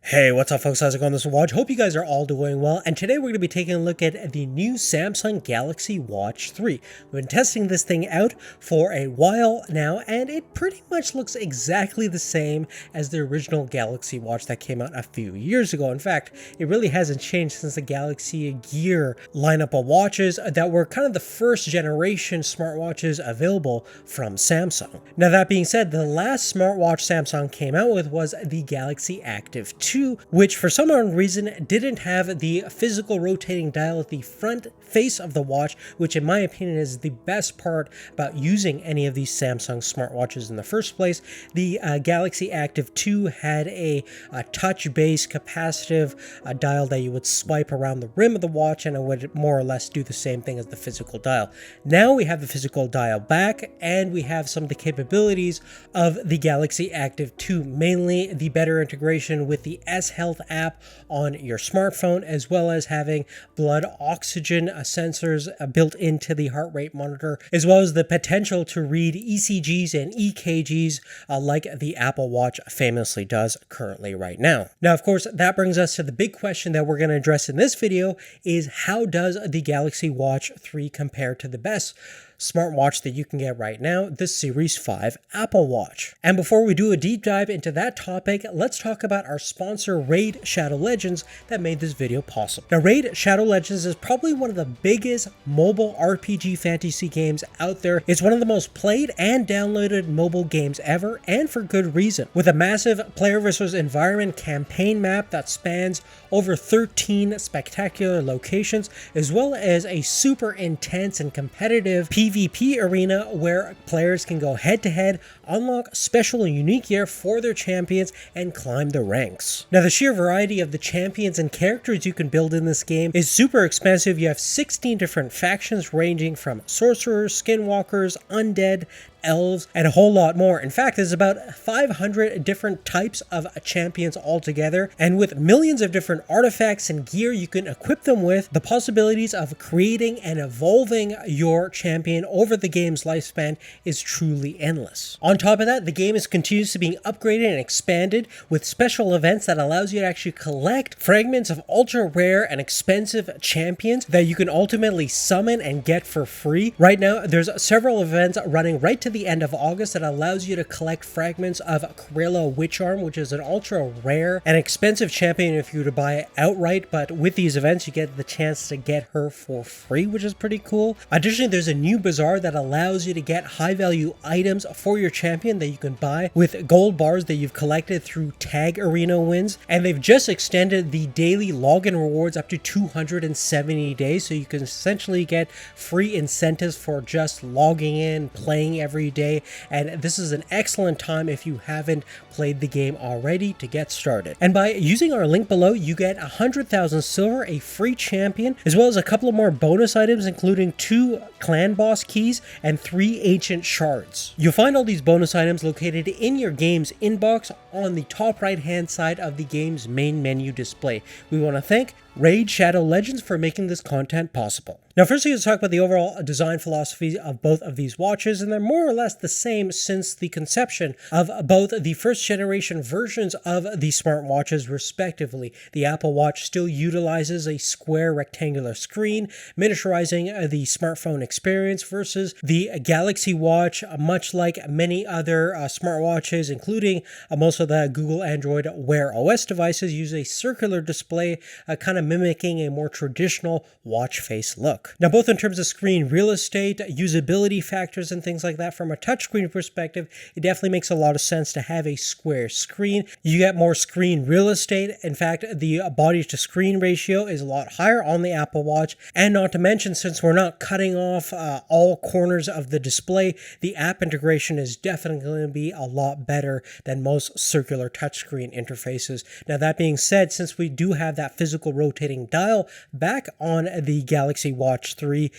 Hey, what's up folks, how's it going? This is Watch. Hope you guys are all doing well, and today we're going to be taking a look at the new Samsung Galaxy Watch 3. We've been testing this thing out for a while now, and it pretty much looks exactly the same as the original Galaxy Watch that came out a few years ago. In fact, it really hasn't changed since the Galaxy Gear lineup of watches that were kind of the first generation smartwatches available from Samsung. Now that being said, the last smartwatch Samsung came out with was the Galaxy Active 2, which for some unknown reason didn't have the physical rotating dial at the front face of the watch, which in my opinion is the best part about using any of these Samsung smartwatches in the first place. The Galaxy Active 2 had a touch-based capacitive dial that you would swipe around the rim of the watch, and it would more or less do the same thing as the physical dial. Now we have the physical dial back, and we have some of the capabilities of the Galaxy Active 2, mainly the better integration with the S Health app on your smartphone, as well as having blood oxygen sensors built into the heart rate monitor, as well as the potential to read ECGs and EKGs like the Apple Watch famously does currently right now. Now, of course, that brings us to the big question that we're going to address in this video is how does the Galaxy Watch 3 compare to the best smartwatch that you can get right now, the Series 5 Apple Watch? And before we do a deep dive into that topic, let's talk about our sponsor Raid Shadow Legends that made this video possible. Now, Raid Shadow Legends is probably one of the biggest mobile RPG fantasy games out there. It's one of the most played and downloaded mobile games ever, and for good reason. With a massive player versus environment campaign map that spans over 13 spectacular locations, as well as a super intense and competitive PvP arena where players can go head-to-head, unlock special and unique gear for their champions, and climb the ranks. Now, the sheer variety of the champions and characters you can build in this game is super expansive. You have 16 different factions ranging from sorcerers, skinwalkers, undead, elves, and a whole lot more. In fact, there's about 500 different types of champions altogether, and with millions of different artifacts and gear you can equip them with, the possibilities of creating and evolving your champion over the game's lifespan is truly endless. On top of that, the game is continuously being upgraded and expanded with special events that allows you to actually collect fragments of ultra rare and expensive champions that you can ultimately summon and get for free. Right now, there's several events running right to the end of August that allows you to collect fragments of Corella Witcharm, which is an ultra rare and expensive champion if you were to buy it outright, but with these events you get the chance to get her for free, which is pretty cool. Additionally, there's a new bazaar that allows you to get high value items for your champion that you can buy with gold bars that you've collected through tag arena wins, and they've just extended the daily login rewards up to 270 days, so you can essentially get free incentives for just logging in, playing every day, and this is an excellent time if you haven't played the game already to get started. And by using our link below, you get 100,000 silver, a free champion, as well as a couple of more bonus items, including 2 clan boss keys and 3 ancient shards. You'll find all these bonus items located in your game's inbox on the top right hand side of the game's main menu display. We want to thank Raid Shadow Legends for making this content possible. Now, firstly, let's talk about the overall design philosophy of both of these watches, and they're more or less the same since the conception of both the first generation versions of the smartwatches respectively. The Apple Watch still utilizes a square rectangular screen, miniaturizing the smartphone experience, versus the Galaxy Watch, much like many other smartwatches, including most of the Google Android Wear OS devices, use a circular display, kind of mimicking a more traditional watch face look. Now, both in terms of screen real estate, usability factors, and things like that, from a touchscreen perspective, it definitely makes a lot of sense to have a square screen. You get more screen real estate. In fact, the body to screen ratio is a lot higher on the Apple Watch, and not to mention, since we're not cutting off all corners of the display, the app integration is definitely going to be a lot better than most circular touchscreen interfaces. Now, that being said, since we do have that physical rotating dial back on the Galaxy Watch 3,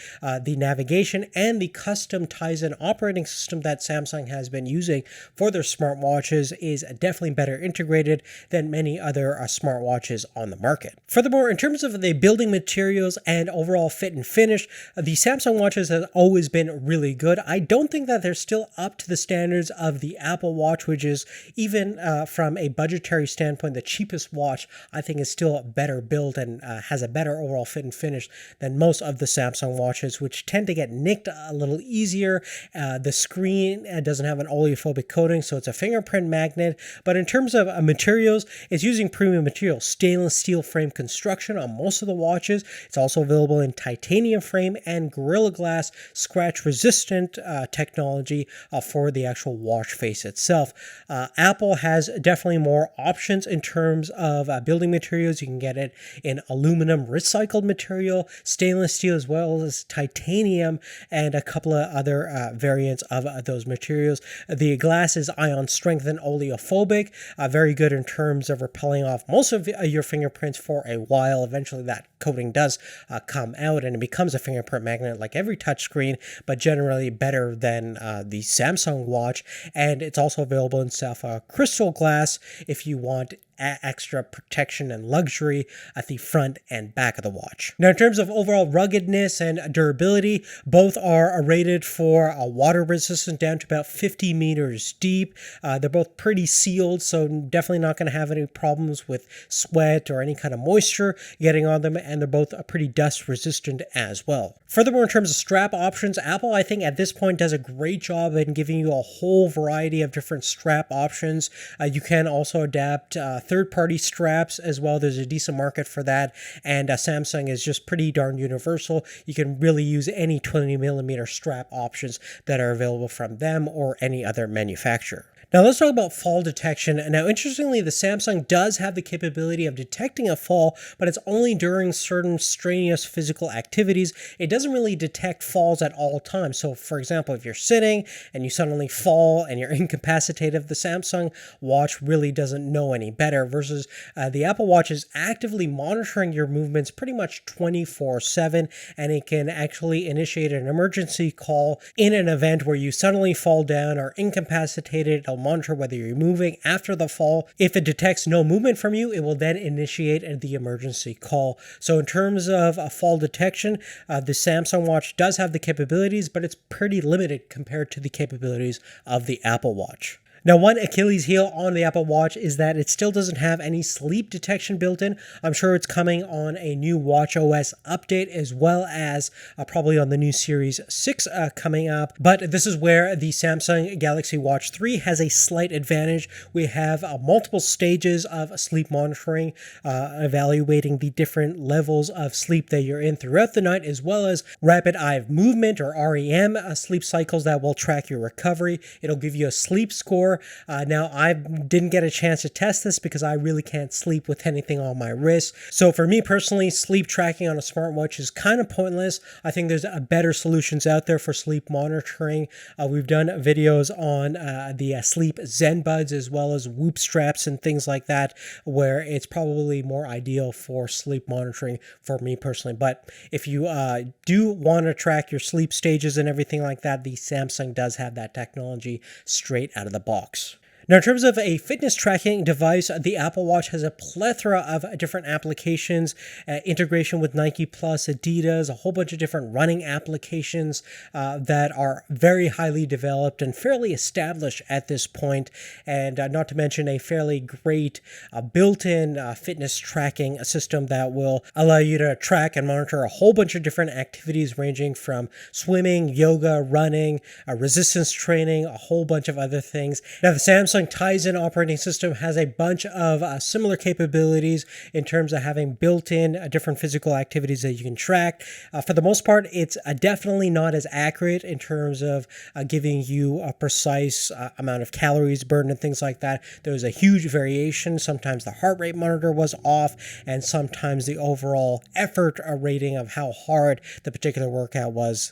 the navigation and the custom Tizen operating system that Samsung has been using for their smartwatches is definitely better integrated than many other smartwatches on the market. Furthermore, in terms of the building materials and overall fit and finish, the Samsung watches have always been really good. I don't think that they're still up to the standards of the Apple Watch, which is even from a budgetary standpoint, the cheapest watch I think is still better built and has a better overall fit and finish than most of the Samsung watches, which tend to get nicked a little easier. The screen doesn't have an oleophobic coating, so it's a fingerprint magnet. But in terms of materials, it's using premium materials, stainless steel frame construction on most of the watches. It's also available in titanium frame and Gorilla Glass scratch resistant technology for the actual watch face itself. Apple has definitely more options in terms of building materials. You can get it in aluminum recycled material, stainless steel, as well as titanium, and a couple of other variants of those materials. The glass is ion strengthened oleophobic, very good in terms of repelling off most of your fingerprints for a while. Eventually that coating does come out and it becomes a fingerprint magnet like every touchscreen, but generally better than the Samsung watch. And it's also available in sapphire crystal glass if you want extra protection and luxury at the front and back of the watch. Now, in terms of overall ruggedness and durability, both are rated for a water resistance down to about 50 meters deep. They're both pretty sealed, so definitely not going to have any problems with sweat or any kind of moisture getting on them, and they're both pretty dust resistant as well. Furthermore, in terms of strap options, Apple, I think at this point does a great job in giving you a whole variety of different strap options. You can also adapt third-party straps as well. There's a decent market for that, and Samsung is just pretty darn universal. You can really use any 20mm strap options that are available from them or any other manufacturer. Now let's talk about fall detection. Now, interestingly, the Samsung does have the capability of detecting a fall, but it's only during certain strenuous physical activities. It doesn't really detect falls at all times. So for example, if you're sitting and you suddenly fall and you're incapacitated, the Samsung watch really doesn't know any better, versus the Apple Watch is actively monitoring your movements pretty much 24/7, and it can actually initiate an emergency call in an event where you suddenly fall down or incapacitated. It'll monitor whether you're moving after the fall. If it detects no movement from you, it will then initiate the emergency call. So in terms of fall detection, the Samsung Watch does have the capabilities, but it's pretty limited compared to the capabilities of the Apple Watch. Now, one Achilles heel on the Apple Watch is that it still doesn't have any sleep detection built in. I'm sure it's coming on a new watchOS update, as well as probably on the new Series 6 coming up. But this is where the Samsung Galaxy Watch 3 has a slight advantage. We have multiple stages of sleep monitoring, evaluating the different levels of sleep that you're in throughout the night, as well as rapid eye movement or REM sleep cycles that will track your recovery. It'll give you a sleep score. Now, I didn't get a chance to test this because I really can't sleep with anything on my wrist. So for me personally, sleep tracking on a smartwatch is kind of pointless. I think there's better solutions out there for sleep monitoring. We've done videos on the Sleep Zen Buds, as well as Whoop straps and things like that, where it's probably more ideal for sleep monitoring for me personally. But if you do want to track your sleep stages and everything like that, the Samsung does have that technology straight out of the box. Now, in terms of a fitness tracking device, the Apple Watch has a plethora of different applications, integration with Nike Plus, Adidas, a whole bunch of different running applications that are very highly developed and fairly established at this point, and not to mention a fairly great built-in fitness tracking system that will allow you to track and monitor a whole bunch of different activities ranging from swimming, yoga, running, resistance training, a whole bunch of other things. Now, the Samsung Tizen operating system has a bunch of similar capabilities in terms of having built-in different physical activities that you can track. For the most part, it's definitely not as accurate in terms of giving you a precise amount of calories burned and things like that. There was a huge variation. Sometimes the heart rate monitor was off, and sometimes the overall effort rating of how hard the particular workout was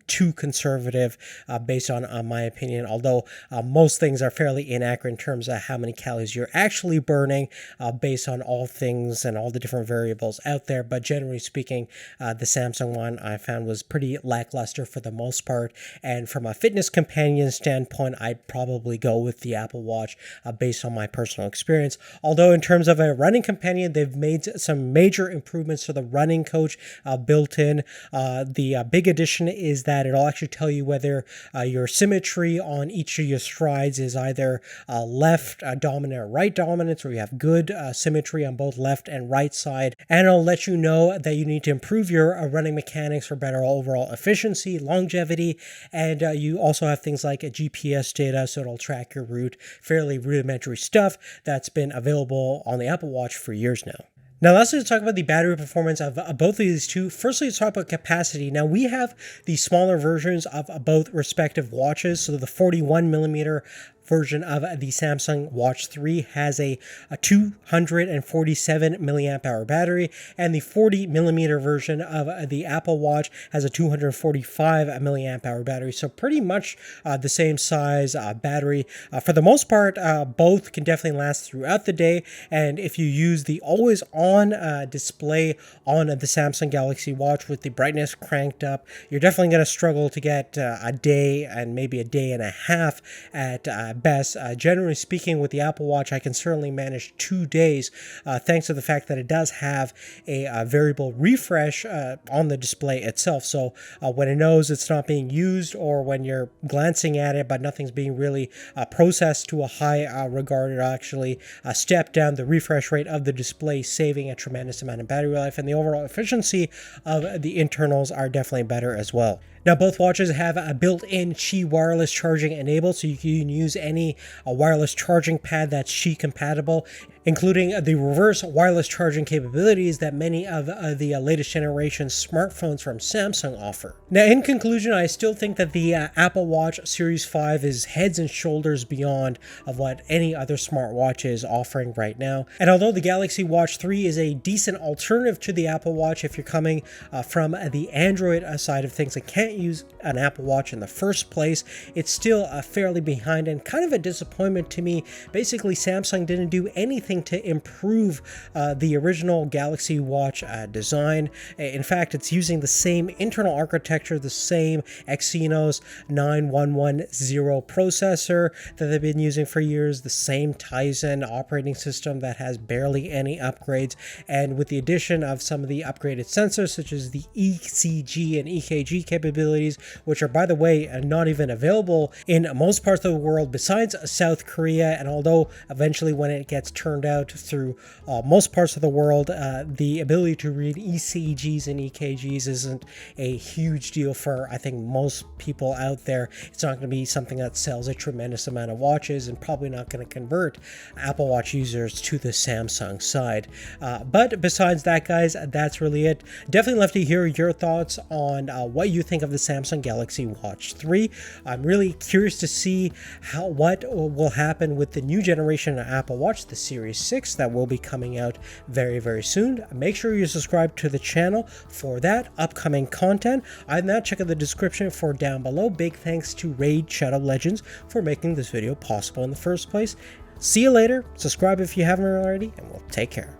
too conservative based on my opinion, although most things are fairly inaccurate in terms of how many calories you're actually burning based on all things and all the different variables out there. But generally speaking, the Samsung one I found was pretty lackluster for the most part. And from a fitness companion standpoint, I'd probably go with the Apple Watch based on my personal experience. Although in terms of a running companion, they've made some major improvements to the running coach built in. The big addition is that it'll actually tell you whether your symmetry on each of your strides is either left dominant or right dominant, or you have good symmetry on both left and right side. And it'll let you know that you need to improve your running mechanics for better overall efficiency, longevity, and you also have things like a GPS data, so it'll track your route. Fairly rudimentary stuff that's been available on the Apple Watch for years now. Now, lastly, let's talk about the battery performance of both of these two. Firstly, let's talk about capacity. Now, we have the smaller versions of both respective watches. So the 41 millimeter version of the Samsung Watch 3 has a 247 milliamp hour battery, and the 40 millimeter version of the Apple Watch has a 245 milliamp hour battery. So pretty much the same size battery. For the most part, both can definitely last throughout the day. And if you use the always on display on the Samsung Galaxy Watch with the brightness cranked up, you're definitely going to struggle to get a day and maybe a day and a half at best. Generally speaking, with the Apple Watch, I can certainly manage 2 days thanks to the fact that it does have a variable refresh on the display itself. So when it knows it's not being used, or when you're glancing at it but nothing's being really processed to a high regard, it'll actually step down the refresh rate of the display, saving a tremendous amount of battery life, and the overall efficiency of the internals are definitely better as well. Now, both watches have a built-in Qi wireless charging enabled, so you can use any wireless charging pad that's Qi compatible, including the reverse wireless charging capabilities that many of the latest generation smartphones from Samsung offer. Now, in conclusion, I still think that the Apple Watch Series 5 is heads and shoulders beyond of what any other smartwatch is offering right now. And although the Galaxy Watch 3 is a decent alternative to the Apple Watch if you're coming from the Android side of things and can't use an Apple Watch in the first place, it's still fairly behind and kind of a disappointment to me. Basically, Samsung didn't do anything to improve the original Galaxy Watch design. In fact, it's using the same internal architecture, the same Exynos 9110 processor that they've been using for years, the same Tizen operating system that has barely any upgrades, and with the addition of some of the upgraded sensors such as the ECG and EKG capabilities, which are, by the way, not even available in most parts of the world besides South Korea. And although eventually when it gets turned out through most parts of the world, the ability to read ECGs and EKGs isn't a huge deal for, I think, most people out there. It's not going to be something that sells a tremendous amount of watches, and probably not going to convert Apple Watch users to the Samsung side. But besides that, guys, that's really it. Definitely love to hear your thoughts on what you think of the Samsung Galaxy Watch 3. I'm really curious to see what will happen with the new generation of Apple Watch, the Series 6, that will be coming out very, very soon. Make sure you subscribe to the channel for that upcoming content. Other than that, check out the description for down below. Big thanks to Raid Shadow Legends for making this video possible in the first place. See you later. Subscribe if you haven't already, and we'll take care.